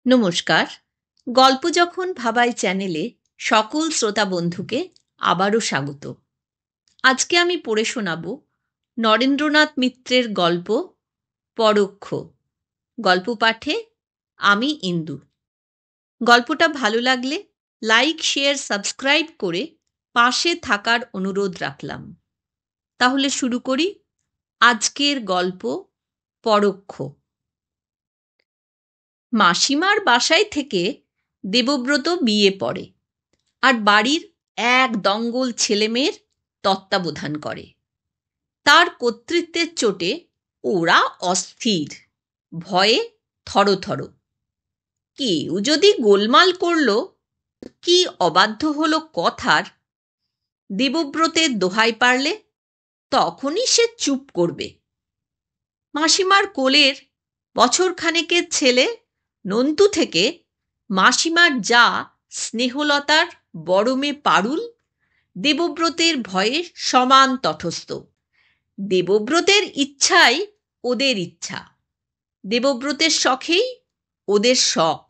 নমস্কার। গল্প যখন ভাবাই চ্যানেলে সকল শ্রোতা বন্ধুকে আবারও স্বাগত। আজকে আমি পড়ে শোনাব নরেন্দ্রনাথ মিত্রের গল্প পরোক্ষ। গল্প পাঠে আমি ইন্দু। গল্পটা ভালো লাগলে লাইক, শেয়ার, সাবস্ক্রাইব করে পাশে থাকার অনুরোধ রাখলাম। তাহলে শুরু করি আজকের গল্প পরোক্ষ। মাসিমার বাসায় থেকে দেবব্রত বিয়ে পড়ে আর বাড়ির এক দঙ্গল ছেলেমেয়ের তত্ত্বাবধান করে। তার কর্তৃত্বের চোটে ওরা অস্থির, ভয়ে থরথর। কেউ যদি গোলমাল করলো, কি অবাধ্য হলো কথার, দেবব্রতের দোহাই পারলে তখনই সে চুপ করবে। মাসিমার কোলের বছরখানেকের ছেলে নন্তু থেকে মাসিমার যা স্নেহলতার বড় মেয়ে পারুল দেবব্রতের ভয়ে সমান তটস্থ। দেবব্রতের ইচ্ছাই ওদের ইচ্ছা, দেবব্রতের শখেই ওদের শখ।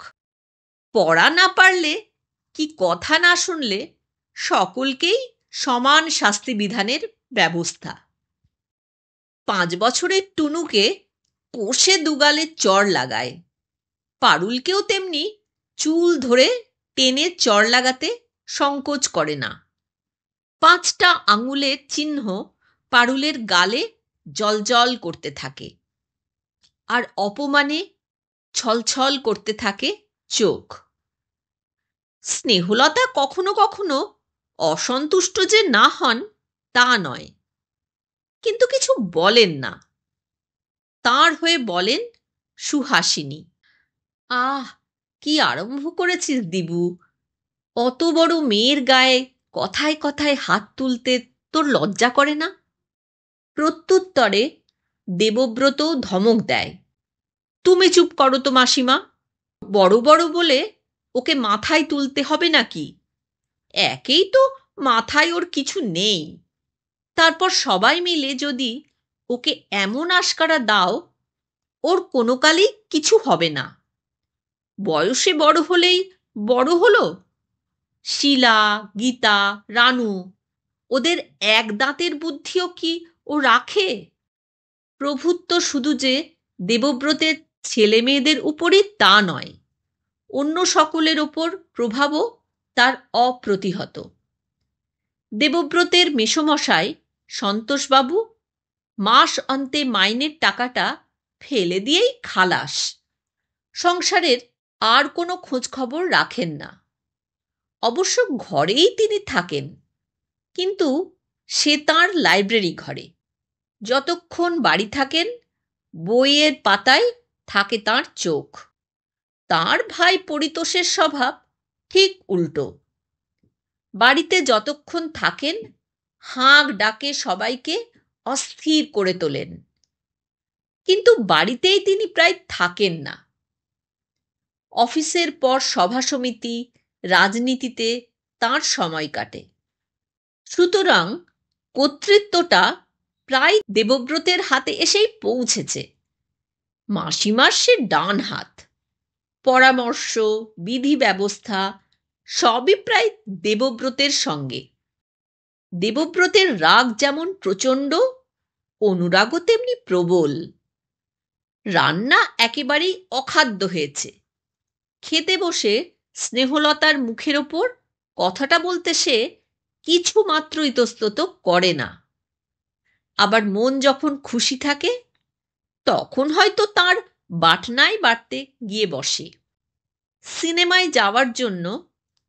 পড়া না পারলে কি কথা না শুনলে সকলকেই সমান শাস্তি বিধানের ব্যবস্থা। 5 বছরের টুনুকে কষে দুগালে চড় লাগায়, পারুলকেও তেমনি চুল ধরে টেনে চড় লাগাতে সংকোচ করে না। 5টা আঙুলের চিহ্ন পারুলের গালে জলজল করতে থাকে, আর অপমানে ছলছল করতে থাকে চোখ। স্নেহলতা কখনো কখনো অসন্তুষ্ট যে না হন তা নয়, কিন্তু কিছু বলেন না। তাঁর হয়ে বলেন সুহাসিনী, আহ, কি আরম্ভ করেছিস দিবু? অত বড় মেয়ের গায়ে কথায় কথায় হাত তুলতে তোর লজ্জা করে না? প্রত্যুত্তরে দেবব্রতও ধমক দেয়, তুমি চুপ করো তো মাসিমা, বড় বড় বলে ওকে মাথায় তুলতে হবে নাকি? একেই তো মাথায় ওর কিছু নেই, তারপর সবাই মিলে যদি ওকে এমন আশকারা দাও, ওর কোনো কালেই কিছু হবে না। বয়সে বড় হলেই বড় হলো। শীলা, গীতা, রানু, ওদের এক দাঁতের বুদ্ধিও কি ও রাখে? প্রভুত্ব শুধু যে দেবব্রতের ছেলে মেয়েদের উপরই তা নয়, অন্য সকলের ওপর প্রভাবও তার অপ্রতিহত। দেবব্রতের মেসোমশাই সন্তোষবাবু মাস অন্তে মাইনের টাকাটা ফেলে দিয়েই খালাস, সংসারের আর কোনো খোঁজখবর রাখেন না। অবশ্য ঘরেই তিনি থাকেন, কিন্তু সে তাঁর লাইব্রেরি ঘরে। যতক্ষণ বাড়ি থাকেন বইয়ের পাতায় থাকে তাঁর চোখ। তাঁর ভাই পরিতোষের স্বভাব ঠিক উল্টো। বাড়িতে যতক্ষণ থাকেন হাঁক ডাকে সবাইকে অস্থির করে তোলেন, কিন্তু বাড়িতেই তিনি প্রায় থাকেন না। অফিসের পর সভা সমিতি, রাজনীতিতে তাঁর সময় কাটে। সুতরাং কর্তৃত্বটা প্রায় দেবব্রতের হাতে এসেই পৌঁছেছে। মাসিমার সে ডান হাত, পরামর্শ, বিধি ব্যবস্থা সবই প্রায় দেবব্রতের সঙ্গে। দেবব্রতের রাগ যেমন প্রচণ্ড, অনুরাগও তেমনি প্রবল। রান্না একেবারেই অখাদ্য হয়েছে, খেতে বসে স্নেহলতার মুখের ওপর কথাটা বলতে সে কিছু মাত্র ইতস্তত করে না। আবার মন যখন খুশি থাকে তখন হয়তো তার বাটনায় বাটতে গিয়ে বসে। সিনেমায় যাওয়ার জন্য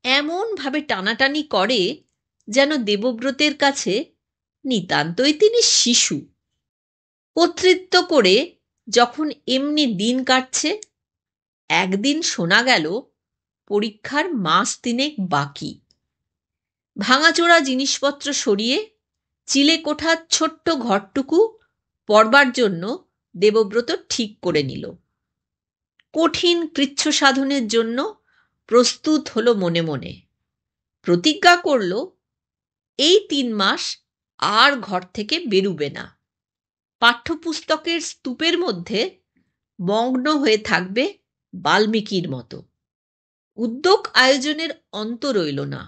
এমনভাবে টানাটানি করে যেন দেবব্রতের কাছে নিতান্তই তিনি শিশু। কর্তৃত্ব করে যখন এমনি দিন কাটছে, একদিন শোনা গেল পরীক্ষার মাস 3 বাকি। ভাঙাচোরা জিনিসপত্র সরিয়ে চিলেকোঠার ছোট্ট ঘরটুকু পড়বার জন্য দেবব্রত ঠিক করে নিল। কঠিন কৃচ্ছ সাধনের জন্য প্রস্তুত হলো মনে মনে। প্রতিজ্ঞা করল এই 3 মাস আর ঘর থেকে বেরুবে না। পাঠ্যপুস্তকের স্তূপের মধ্যে মগ্ন হয়ে থাকবে বাল্মীকির মতো। উদ্যোগ আয়োজনের অন্ত রইল না।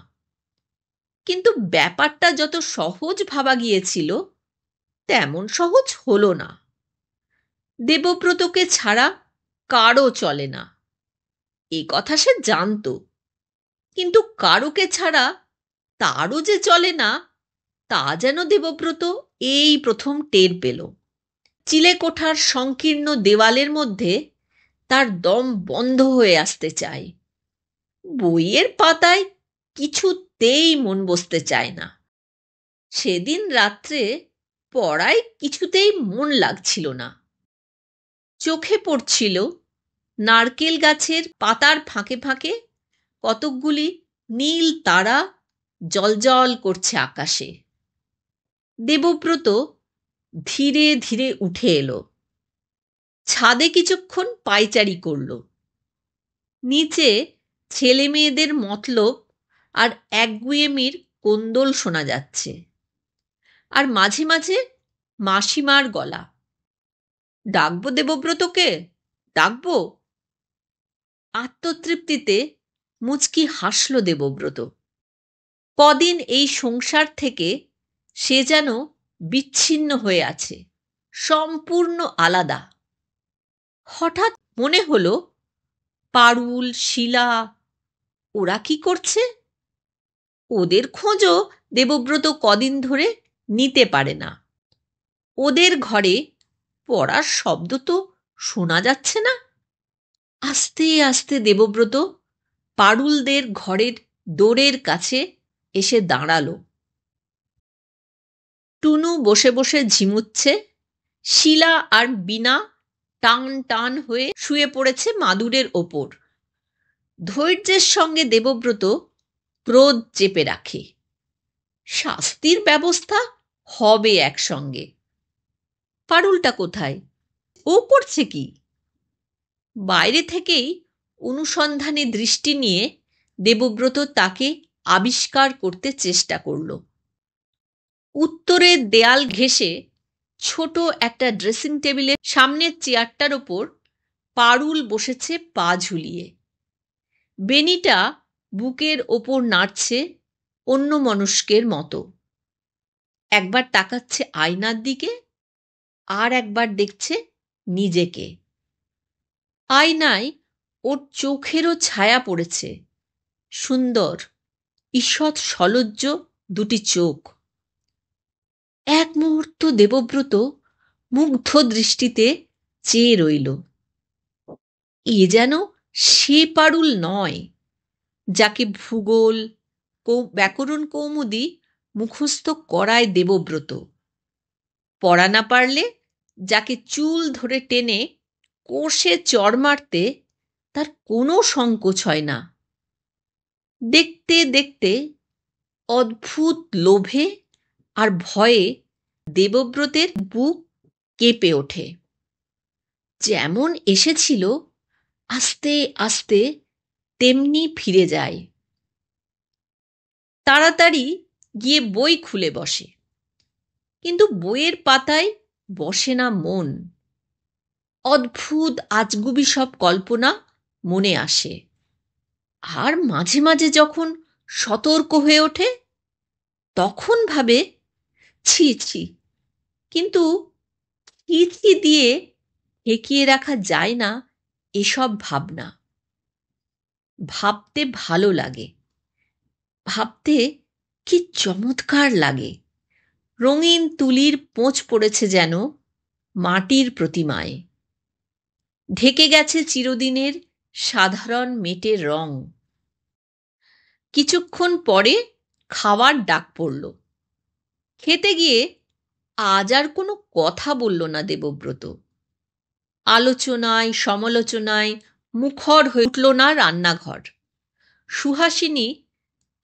কিন্তু ব্যাপারটা যত সহজ ভাবা গিয়েছিল তেমন সহজ হলো না। দেবব্রতকে ছাড়া কারও চলে না, এ কথা সে জানত। কিন্তু কারুকে ছাড়া তারও যে চলে না, তা যেন দেবব্রত এই প্রথম টের পেল। চিলেকোঠার সংকীর্ণ দেওয়ালের মধ্যে তার দম বন্ধ হয়ে আসতে চায়। বইয়ের পাতায় কিছুতেই মন বসতে চায় না। সেদিন রাত্রে পড়ায় কিছুতেই মন লাগছিল না। চোখে পড়ছিল নারকেল গাছের পাতার ফাঁকে ফাঁকে কতকগুলি নীল তারা জ্বলজ্বল করছে আকাশে। দেবব্রত ধীরে ধীরে উঠে এলো। ছাদে কিছুক্ষণ পায়চারি করল। নিচে ছেলে মেয়েদের মতলব আর একগুঁয়েমির কোন্দল শোনা যাচ্ছে, আর মাঝে মাঝে মাসিমার গলা। ডাকবো দেবব্রতকে, ডাকবো? আত্মতৃপ্তিতে মুচকি হাসল দেবব্রত। কদিন এই সংসার থেকে সে যেন বিচ্ছিন্ন হয়ে আছে, সম্পূর্ণ আলাদা। হঠাৎ মনে হলো, পারুল, শিলা, ওরা কি করছে? ওদের খোঁজও দেবব্রত কদিন ধরে নিতে পারে না। ওদের ঘরে পড়ার শব্দ তো শোনা যাচ্ছে না। আস্তে আস্তে দেবব্রত পারুলদের ঘরের দোরের কাছে এসে দাঁড়ালো। টুনু বসে বসে ঝিমুচ্ছে। শিলা আর বিনা টান টান হয়ে শুয়ে পড়েছে মাদুরের ওপর। ধৈর্যের সঙ্গে দেবব্রত ক্রোধ চেপে রাখে। শাস্তির ব্যবস্থা হবে একসঙ্গে। পারুলটা কোথায়? ও করছে কি? বাইরে থেকেই অনুসন্ধানী দৃষ্টি নিয়ে দেবব্রত তাকে আবিষ্কার করতে চেষ্টা করল। উত্তরের দেয়াল ঘেঁষে ছোট একটা ড্রেসিং টেবিলের সামনের চেয়ারটার ওপর পারুল বসেছে পা ঝুলিয়ে। বেনিটা বুকের ওপর নাড়ছে অন্যমনস্কের মতো। একবার তাকাচ্ছে আয়নার দিকে, আর একবার দেখছে নিজেকে। আয়নায় ওর চোখেরও ছায়া পড়েছে। সুন্দর, ঈষৎ সলজ্জ দুটি চোখ। এক মুহূর্ত দেবব্রত মুগ্ধ দৃষ্টিতে চেয়ে রইল। এ যেন সে পারুল নয় যাকে ভূগোল, ব্যাকরণ কৌমুদি মুখস্থ করায় দেবব্রত। পড়া না পারলে যাকে চুল ধরে টেনে কষে চড় মারতে তার কোনো সংকোচ হয় না। দেখতে দেখতে অদ্ভুত লোভে আর ভয়ে দেবব্রতের বুক কেঁপে ওঠে। যেমন এসেছিল আস্তে আস্তে তেমনি ফিরে যায়। তাড়াতাড়ি গিয়ে বই খুলে বসে, কিন্তু বইয়ের পাতায় বসে না মন। অদ্ভুত আজগুবি সব কল্পনা মনে আসে। আর মাঝে মাঝে যখন সতর্ক হয়ে ওঠে, তখন ভাবে, ছি ছি, কিন্তু ছি ছি দিয়ে ঠেকিয়ে রাখা যায় না এসব ভাবনা। ভাবতে ভালো লাগে, ভাবতে কি চমৎকার লাগে। রঙিন তুলির পোঁচ পড়েছে যেন মাটির প্রতিমায়। ঢেকে গেছে চিরদিনের সাধারণ মেটের রং। কিছুক্ষণ পরে খাওয়ার ডাক পড়ল। খেতে গিয়ে আজ আর কোনো কথা বলল না দেবব্রত। আলোচনায় সমালোচনায় মুখর হয়ে উঠল না রান্নাঘর। সুহাসিনী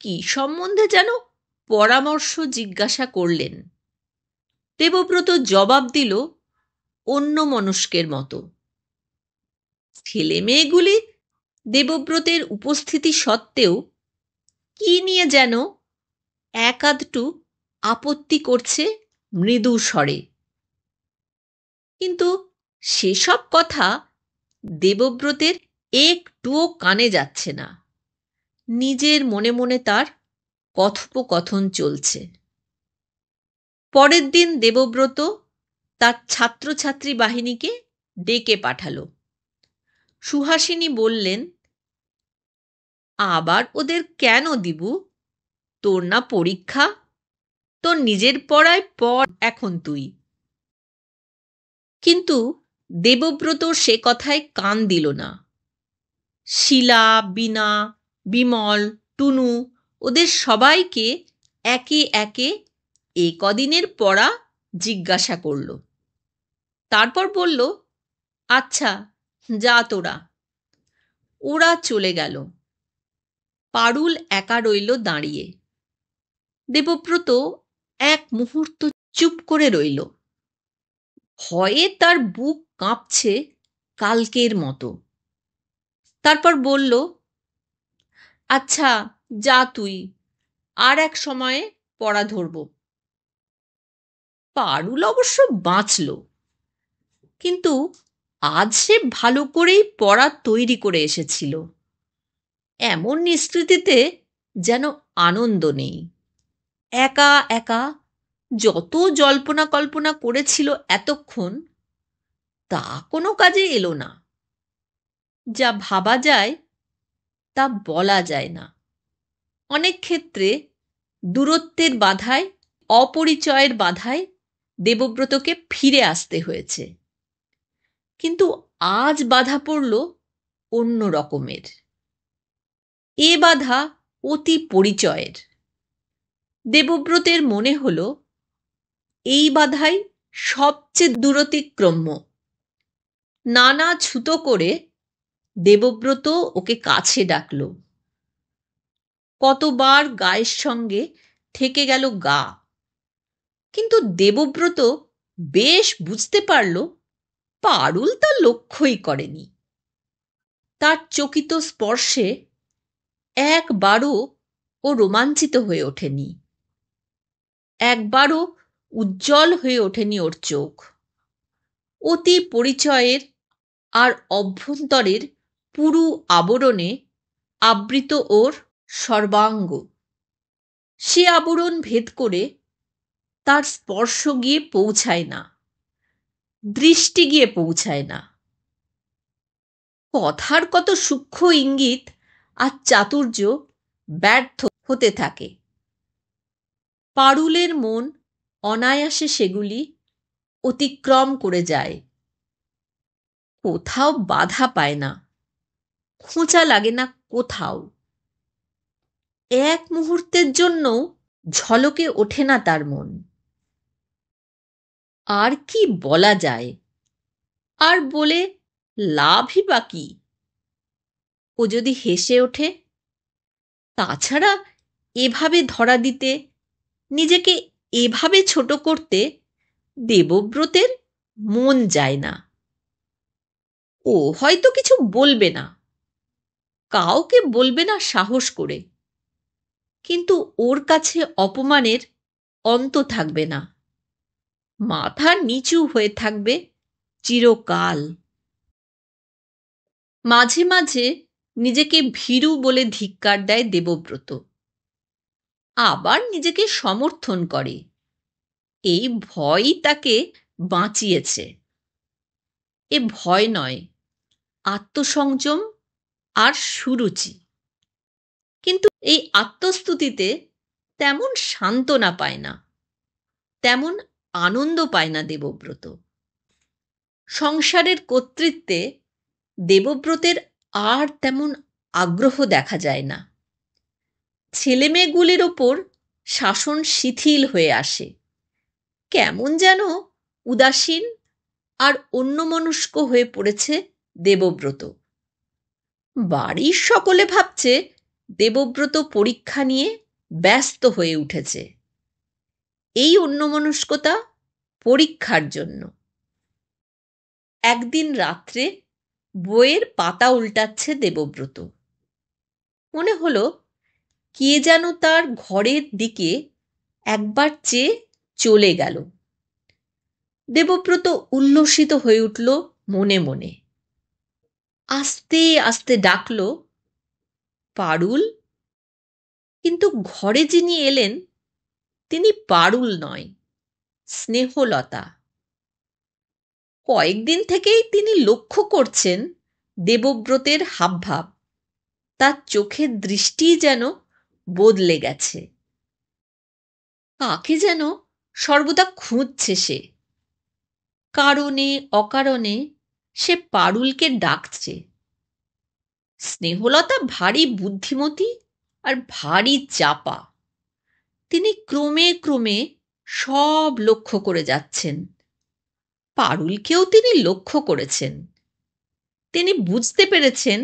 কি সম্বন্ধে যেন পরামর্শ জিজ্ঞাসা করলেন। দেবব্রত জবাব দিল অন্যমনস্কের মতো। ছেলে মেয়েগুলি দেবব্রতের উপস্থিতি সত্ত্বেও কি নিয়ে যেন এক আধটু আপত্তি করছে মৃদু স্বরে। কিন্তু সেসব কথা দেবব্রতের একটুও কানে যাচ্ছে না। নিজের মনে মনে তার কথোপকথন চলছে। পরের দিন দেবব্রত তার ছাত্রছাত্রী বাহিনীকে ডেকে পাঠালো। সুহাসিনী বললেন, আবার ওদের কেন দিবু? তোর না পরীক্ষা? তোর নিজের পড়ায় পড় এখন তুই। কিন্তু দেবব্রত সে কথায় কান দিল না। শিলা, বীণা, বিমল, টুনু ওদের সবাইকে একে একে এ কদিনের পড়া জিজ্ঞাসা করল। তারপর বলল, আচ্ছা যা তোরা। ওরা চলে গেল। পারুল একা রইল দাঁড়িয়ে। দেবব্রত এক মুহূর্ত চুপ করে রইল। ভয়ে তার বুক কাঁপছে কালকের মতো। তারপর বলল, আচ্ছা যা তুই, আর এক সময়ে পড়া ধরব। পারুল অবশ্য বাঁচল, কিন্তু আজ সে ভালো করেই পড়া তৈরি করে এসেছিল। এমন নিষ্কৃতিতে যেন আনন্দ নেই। একা একা যত জল্পনা কল্পনা করেছিল এতক্ষণ, তা কোনো কাজে এলো না। যা ভাবা যায় তা বলা যায় না। অনেক ক্ষেত্রে দূরত্বের বাধায়, অপরিচয়ের বাধায় দেবব্রতকে ফিরে আসতে হয়েছে। কিন্তু আজ বাধা পড়ল অন্য রকমের। এ বাধা অতি পরিচয়ের। দেবব্রতের মনে হল এই বাধাই সবচেয়ে দূরতিক্রম্য। নানা ছুতো করে দেবব্রত ওকে কাছে ডাকল। কতবার গায়ের সঙ্গে ঠেকে গেল গা। কিন্তু দেবব্রত বেশ বুঝতে পারল পারুল তা লক্ষ্যই করেনি। তার চকিত স্পর্শে একবারও ও রোমাঞ্চিত হয়ে ওঠেনি। একবারও উজ্জ্বল হয়ে ওঠেনি ওর চোখ। অতি পরিচয়ের আর অভ্যন্তরের পুরু আবরণে আবৃত ওর সর্বাঙ্গ। সে আবরণ ভেদ করে তার স্পর্শ গিয়ে পৌঁছায় না, দৃষ্টি গিয়ে পৌঁছায় না। কথার কত সূক্ষ্ম ইঙ্গিত আর চাতুর্য ব্যর্থ হতে থাকে। পারুলের মন অনায়াসে সেগুলি অতিক্রম করে যায়। কোথাও বাধা পায় না, খোঁচা লাগে না কোথাও। এক মুহূর্তের জন্য ঝলকে ওঠে না তার মন। আর কি বলা যায়? আর বলে লাভই বা কি? ও যদি হেসে ওঠে? তাছাড়া এভাবে ধরা দিতে, নিজেকে এভাবে ছোট করতে দেবব্রতের মন যায় না। ও হয়তো কিছু বলবে না, কাউকে বলবে না সাহস করে। কিন্তু ওর কাছে অপমানের অন্ত থাকবে না। মাথা নিচু হয়ে থাকবে চিরকাল। মাঝে মাঝে নিজেকে ভীরু বলে ধিক্কার দেয় দেবব্রত। আবার নিজেকে সমর্থন করে। এই ভয়ই তাকে বাঁচিয়েছে। এ ভয় নয়, আত্মসংযম আর সুরুচি। কিন্তু এই আত্মস্তুতিতে তেমন সান্ত্বনা পায় না, তেমন আনন্দ পায় না দেবব্রত। সংসারের কর্তৃত্বে দেবব্রতের আর তেমন আগ্রহ দেখা যায় না। ছেলেমেয়েগুলির ওপর শাসন শিথিল হয়ে আসে। কেমন যেন উদাসীন আর অন্যমনস্ক হয়ে পড়েছে দেবব্রত। বাড়ির সকলে ভাবছে দেবব্রত পরীক্ষা নিয়ে ব্যস্ত হয়ে উঠেছে। এই অন্যমনস্কতা পরীক্ষার জন্য। একদিন রাত্রে বইয়ের পাতা উল্টাচ্ছে দেবব্রত। মনে হলো কে যেন তার ঘরের দিকে একবার চেয়ে চলে গেল। দেবব্রত উল্লসিত হয়ে উঠল মনে মনে। আস্তে আস্তে ডাকল, পারুল। কিন্তু ঘরে যিনি এলেন তিনি পারুল নয়, স্নেহলতা। কয়েকদিন থেকেই তিনি লক্ষ্য করছেন দেবব্রতের হাবভাব, তার চোখের দৃষ্টি যেন বদলে গেছে। কাকে যেন সর্বদা খুঁজছে সে। কারণে অকারণে সে পারুলকে ডাকছে। স্নেহলতা ভারী বুদ্ধিমতী আর ভারী চাপা। তিনি ক্রমে ক্রমে সব লক্ষ্য করে যাচ্ছেন। পারুলকেও তিনি লক্ষ্য করেছেন। তিনি বুঝতে পেরেছেন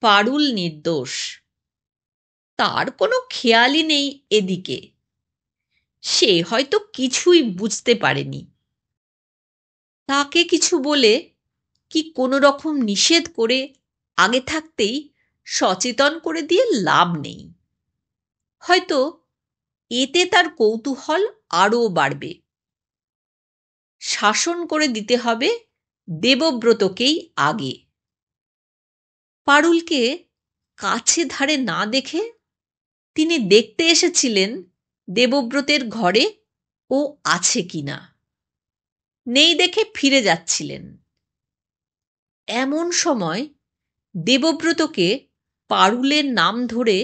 পারুল নির্দোষ। তার কোনো খেয়ালই নেই এদিকে। সে হয়তো কিছুই বুঝতে পারেনি। তাকে কিছু বলে কি কোনো রকম নিষেধ করে আগে থাকতেই সচেতন করে দিয়ে লাভ নেই। হয়তো এতে তার কৌতূহল আরও বাড়বে। শাসন করে দিতে হবে দেবব্রতকেই আগে। পারুলকে কাছে ধারে না দেখে তিনি দেখতে এসেছিলেন দেবব্রতের ঘরে ও আছে কিনা। নেই দেখে ফিরে যাচ্ছিলেন। এমন সময় দেবব্রতকে পারুলের নাম ধরে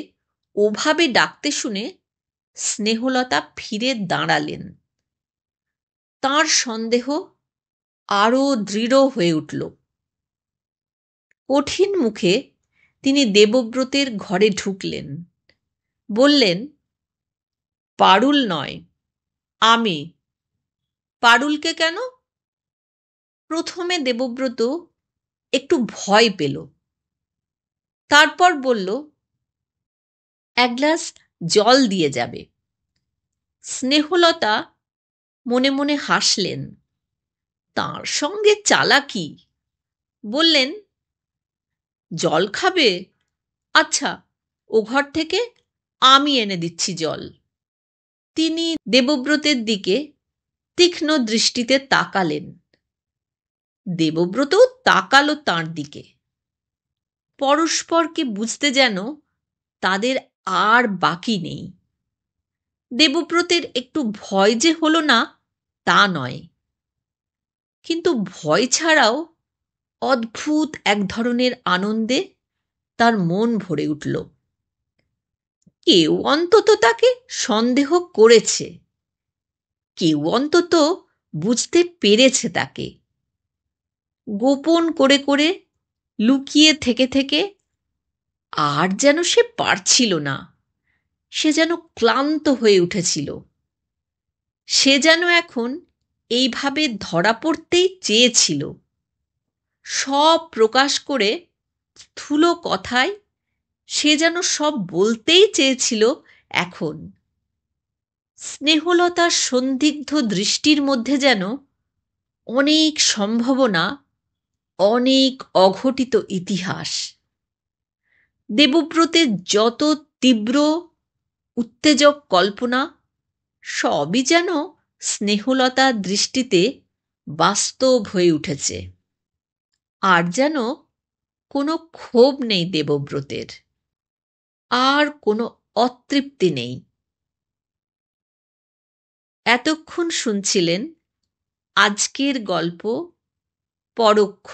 ওভাবে ডাকতে শুনে স্নেহলতা ফিরে দাঁড়ালেন। তাঁর সন্দেহ আরও দৃঢ় হয়ে উঠল। কঠিন মুখে তিনি দেবব্রতের ঘরে ঢুকলেন। বললেন, পারুল নয়, আমি। পারুলকে কেন? প্রথমে দেবব্রত একটু ভয় পেল। তারপর বলল, এক গ্লাস জল দিয়ে যাবে। স্নেহলতা মনে মনে হাসলেন। তাঁর সঙ্গে চালাকি। বললেন, জল খাবে? আচ্ছা, ও ঘর থেকে আমি এনে দিচ্ছি জল। তিনি দেবব্রতের দিকে তীক্ষ্ণ দৃষ্টিতে তাকালেন। দেবব্রত তাকালো তাঁর দিকে। পরস্পরকে বুঝতে যেন তাদের আর বাকি নেই। দেবব্রতের একটু ভয় যে হলো না তা নয়, কিন্তু ভয় ছাড়াও অদ্ভুত এক ধরনের আনন্দে তার মন ভরে উঠল। কেউ অন্তত তাকে সন্দেহ করেছে, কেউ অন্তত বুঝতে পেরেছে তাকে। গোপন করে করে, লুকিয়ে থেকে থেকে আর যেন সে পারছিল না। সে যেন ক্লান্ত হয়ে উঠেছিল। সে যেন এখন এইভাবে ধরা পড়তেই চেয়েছিল। সব প্রকাশ করে স্থূল কথায় সে যেন সব বলতেই চেয়েছিল এখন। স্নেহলতার সন্দিগ্ধ দৃষ্টির মধ্যে যেন অনেক সম্ভাবনা, অনেক অঘটিত ইতিহাস। দেবব্রতের যত তীব্র উত্তেজক কল্পনা সবই যেন স্নেহলতার দৃষ্টিতে বাস্তব হয়ে উঠেছে। আর যেন কোনো ক্ষোভ নেই দেবব্রতের, আর কোনো অতৃপ্তি নেই। এতক্ষণ শুনছিলেন আজকের গল্প পরোক্ষ।